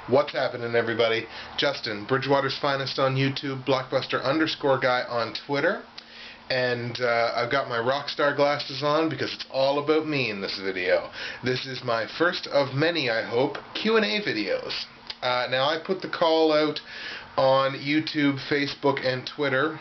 What's happening, everybody? Justin, Bridgewater's Finest on YouTube, Blockbuster_guy on Twitter, and I've got my rockstar glasses on because it's all about me in this video. This is my first of many, I hope, Q&A videos. Now, I put the call out on YouTube, Facebook, and Twitter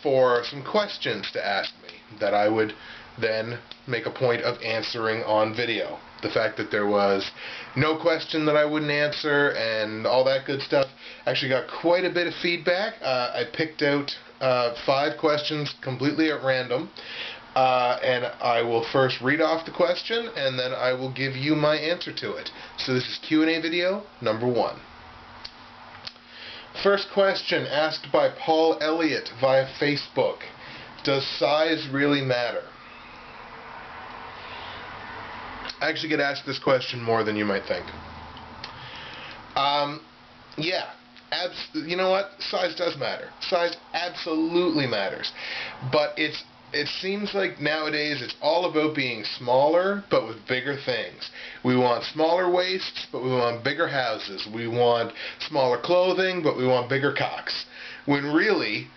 for some questions to ask me that I would then make a point of answering on video. The fact that there was no question that I wouldn't answer and all that good stuff actually got quite a bit of feedback. I picked out 5 questions completely at random, and I will first read off the question and then I will give you my answer to it. So this is Q&A video number 1. First question asked by Paul Elliott via Facebook. Does size really matter? I actually get asked this question more than you might think. Yeah, you know what? Size does matter. Size absolutely matters. But it seems like nowadays it's all about being smaller, but with bigger things. We want smaller waists, but we want bigger houses. We want smaller clothing, but we want bigger cocks. When really,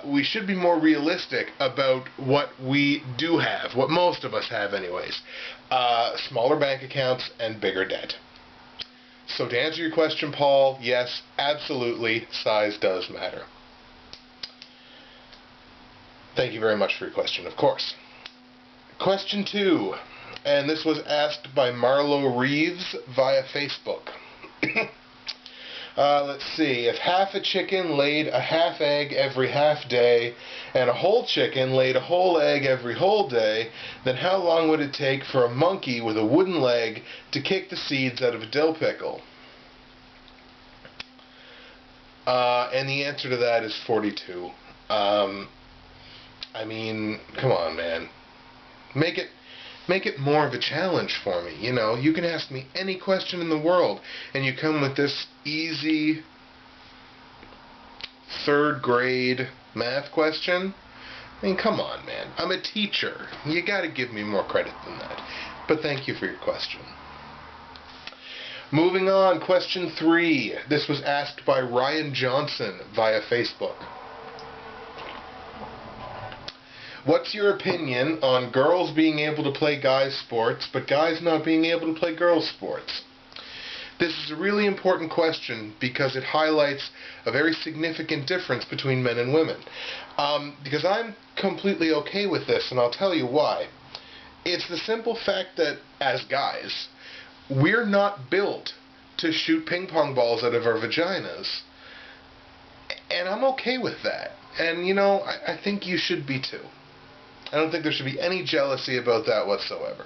we should be more realistic about what we do have, what most of us have anyways. Smaller bank accounts and bigger debt. So to answer your question, Paul, yes, absolutely, size does matter. Thank you very much for your question, of course. Question 2, and this was asked by Marlow Reeves via Facebook. Let's see, if half a chicken laid a half egg every half day, and a whole chicken laid a whole egg every whole day, then how long would it take for a monkey with a wooden leg to kick the seeds out of a dill pickle? And the answer to that is 42. I mean, come on, man. Make it more of a challenge for me. You know, you can ask me any question in the world, and you come with this easy 3rd grade math question. I mean, come on, man. I'm a teacher. You gotta give me more credit than that. But thank you for your question. Moving on, question 3. This was asked by Ryan Johnson via Facebook. What's your opinion on girls being able to play guys' sports, but guys not being able to play girls' sports? This is a really important question because it highlights a very significant difference between men and women. Because I'm completely okay with this, and I'll tell you why. It's the simple fact that, as guys, we're not built to shoot ping pong balls out of our vaginas. And I'm okay with that. And, you know, I think you should be too. I don't think there should be any jealousy about that whatsoever.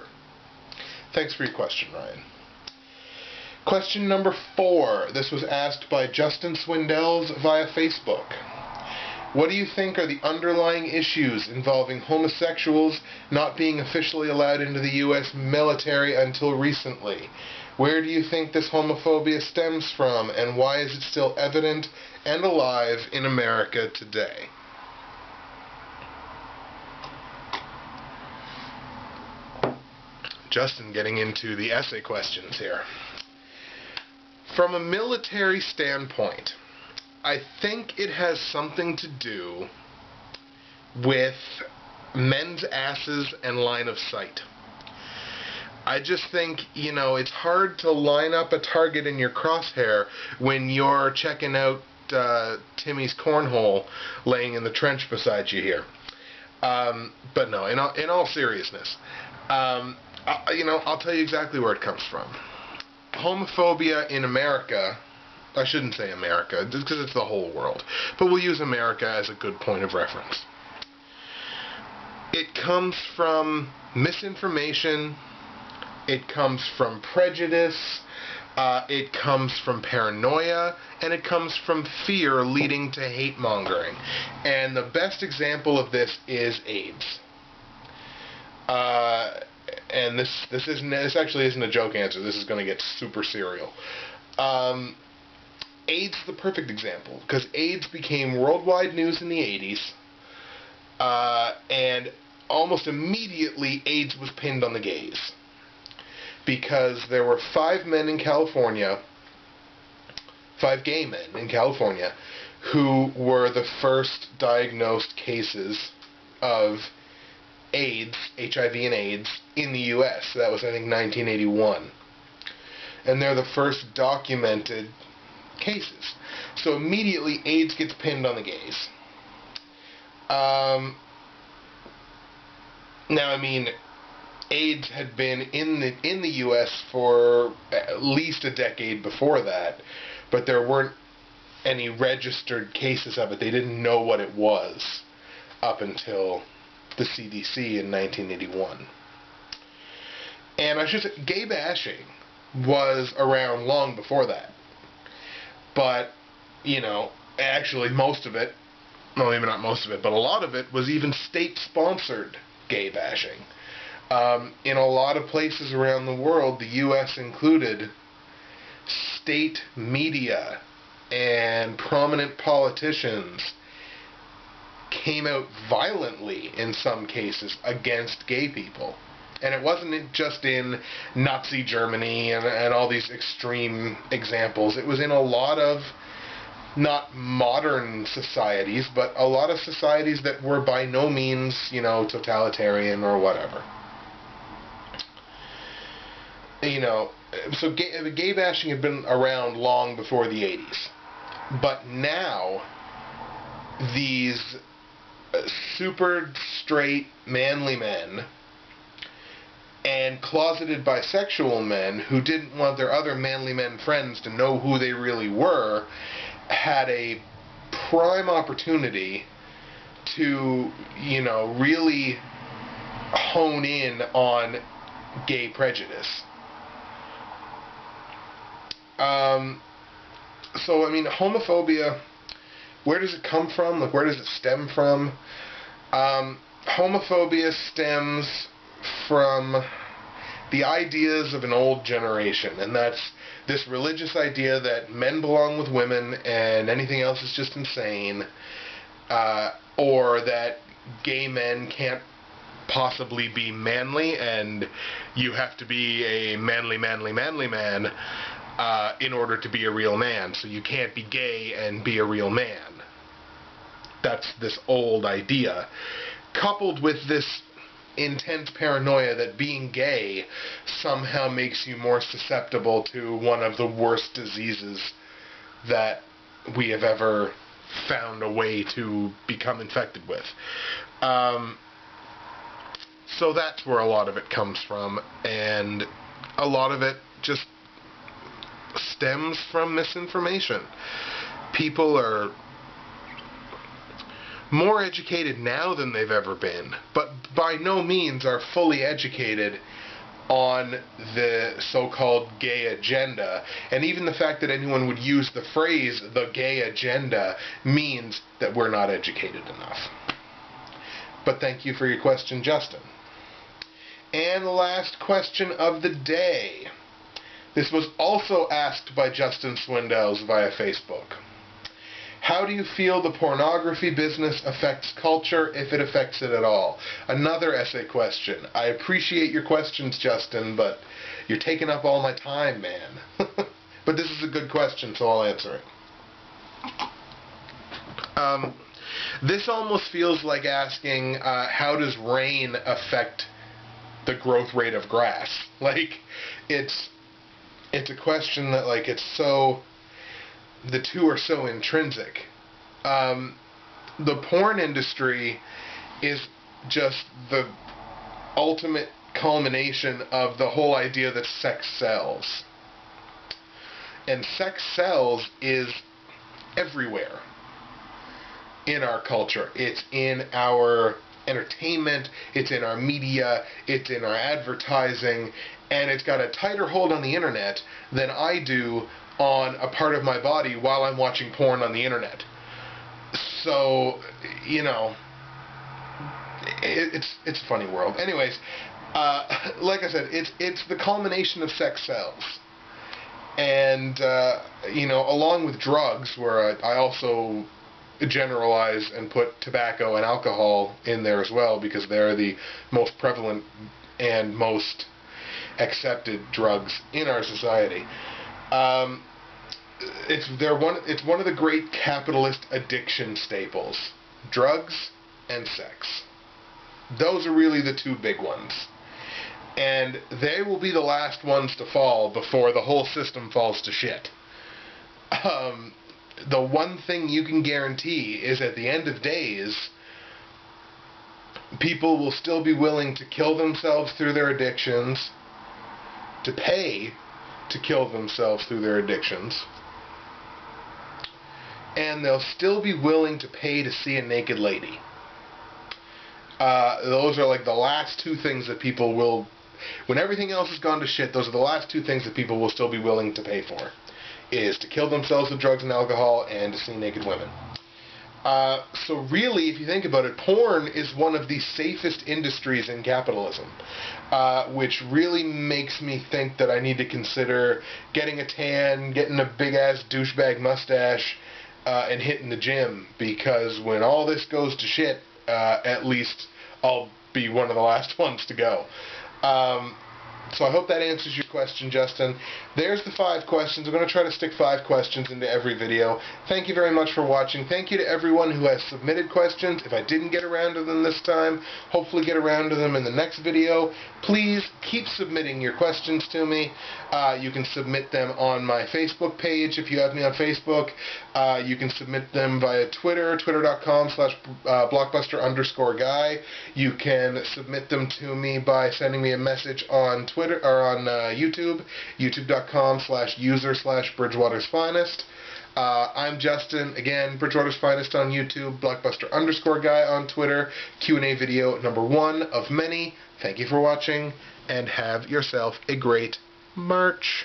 Thanks for your question, Ryan. Question number 4. This was asked by Justin Swindells via Facebook. What do you think are the underlying issues involving homosexuals not being officially allowed into the U.S. military until recently? Where do you think this homophobia stems from, and why is it still evident and alive in America today? Justin getting into the essay questions here. From a military standpoint, I think it has something to do with men's asses and line of sight. I just think, you know, it's hard to line up a target in your crosshair when you're checking out Timmy's cornhole laying in the trench beside you here. But no, in all seriousness, you know, I'll tell you exactly where it comes from. Homophobia in America, I shouldn't say America, just because it's the whole world, but we'll use America as a good point of reference. It comes from misinformation, it comes from prejudice, it comes from paranoia, and it comes from fear leading to hate-mongering. And the best example of this is AIDS. And this actually isn't a joke answer. This is going to get super serial. AIDS is the perfect example, because AIDS became worldwide news in the 80s, and almost immediately AIDS was pinned on the gays. Because there were 5 men in California 5 gay men in California who were the first diagnosed cases of AIDS, HIV and AIDS, in the U.S. That was, I think, 1981. And they're the first documented cases. So immediately AIDS gets pinned on the gays. Now, I mean, AIDS had been in the U.S. for at least a decade before that, but there weren't any registered cases of it. They didn't know what it was up until the CDC in 1981. And I should say, gay bashing was around long before that. But, you know, actually most of it, well, maybe not most of it, but a lot of it was even state-sponsored gay bashing. In a lot of places around the world, the U.S. included, state media and prominent politicians came out violently, in some cases, against gay people. And it wasn't just in Nazi Germany and all these extreme examples. It was in a lot of, not modern societies, but a lot of societies that were by no means, you know, totalitarian or whatever. You know, so gay bashing had been around long before the 80s. But now, these super straight, manly men and closeted bisexual men who didn't want their other manly men friends to know who they really were had a prime opportunity to, you know, really hone in on gay prejudice. So, I mean, homophobia, where does it come from? Like, where does it stem from? Homophobia stems from the ideas of an old generation, and that's this religious idea that men belong with women and anything else is just insane, or that gay men can't possibly be manly and you have to be a manly man in order to be a real man, so you can't be gay and be a real man. That's this old idea, coupled with this intense paranoia that being gay somehow makes you more susceptible to one of the worst diseases that we have ever found a way to become infected with. So that's where a lot of it comes from, and a lot of it just stems from misinformation. People are more educated now than they've ever been, but by no means are fully educated on the so-called gay agenda. And even the fact that anyone would use the phrase, the gay agenda, means that we're not educated enough. But thank you for your question, Justin. And the last question of the day. This was also asked by Justin Swindells via Facebook. How do you feel the pornography business affects culture, if it affects it at all? Another essay question. I appreciate your questions, Justin, but you're taking up all my time, man. But this is a good question, so I'll answer it. This almost feels like asking, how does rain affect the growth rate of grass? Like, it's a question that, like, it's so, the two are so intrinsic. The porn industry is just the ultimate culmination of the whole idea that sex sells. And sex sells is everywhere in our culture. It's in our entertainment, it's in our media, it's in our advertising, and it's got a tighter hold on the internet than I do on a part of my body while I'm watching porn on the internet. So, you know, it's a funny world. Anyways, like I said, it's the culmination of sex sells. And, you know, along with drugs, where I also generalize and put tobacco and alcohol in there as well, because they're the most prevalent and most accepted drugs in our society. it's one of the great capitalist addiction staples. Drugs and sex. Those are really the two big ones. And they will be the last ones to fall before the whole system falls to shit. The one thing you can guarantee is at the end of days, people will still be willing to kill themselves through their addictions, to pay to kill themselves through their addictions, and they'll still be willing to pay to see a naked lady. Those are like the last two things that people will, when everything else has gone to shit, those are the last two things that people will still be willing to pay for, is to kill themselves with drugs and alcohol and to see naked women. So really, if you think about it, porn is one of the safest industries in capitalism, which really makes me think that I need to consider getting a tan, getting a big-ass douchebag mustache, and hitting the gym, because when all this goes to shit, at least I'll be one of the last ones to go. So I hope that answers your question, Justin. There's the 5 questions. I'm going to try to stick 5 questions into every video. Thank you very much for watching. Thank you to everyone who has submitted questions. If I didn't get around to them this time, hopefully get around to them in the next video. Please keep submitting your questions to me. You can submit them on my Facebook page if you have me on Facebook. You can submit them via Twitter, twitter.com/blockbuster_guy. You can submit them to me by sending me a message on Twitter or on YouTube, youtube.com/user/BridgewatersFinest. I'm Justin, again, BridgewatersFinest on YouTube, Blockbuster_guy on Twitter. Q&A video number 1 of many. Thank you for watching, and have yourself a great March.